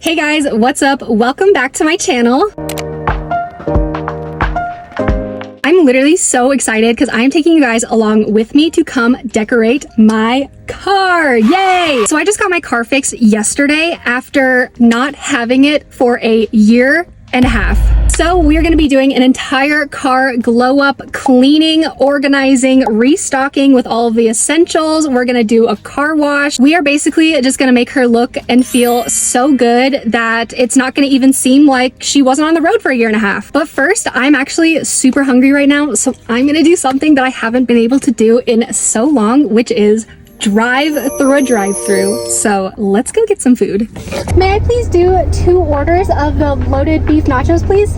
Hey guys, what's up? Welcome back to my channel. I'm literally so excited because I'm taking you guys along with me to come decorate my car. Yay! So I just got my car fixed yesterday after not having it for a year and a half. So we're going to be doing an entire car glow up, cleaning, organizing, restocking with all of the essentials. We're going to do a car wash. We are basically just going to make her look and feel so good that it's not going to even seem like she wasn't on the road for a year and a half. But first, I'm actually super hungry right now, so I'm going to do something that I haven't been able to do in so long, which is drive through a drive-through. So let's go get some food. May I please do 2 orders of the loaded beef nachos, please?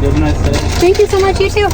You have a nice day. Thank you so much, you too.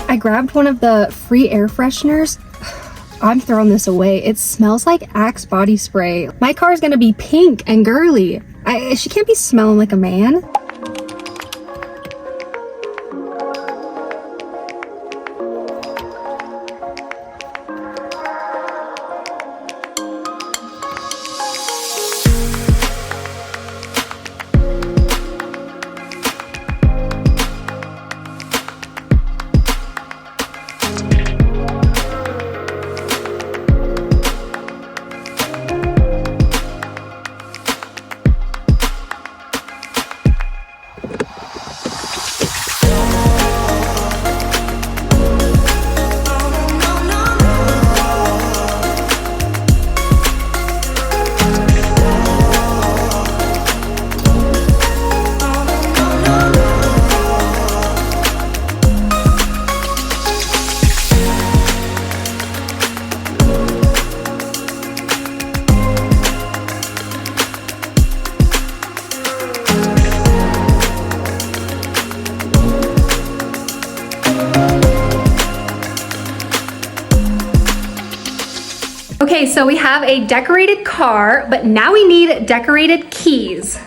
I grabbed one of the free air fresheners. I'm throwing this away. It smells like Axe body spray. My car is gonna be pink and girly. She can't be smelling like a man. Okay, so we have a decorated car, but now we need decorated keys.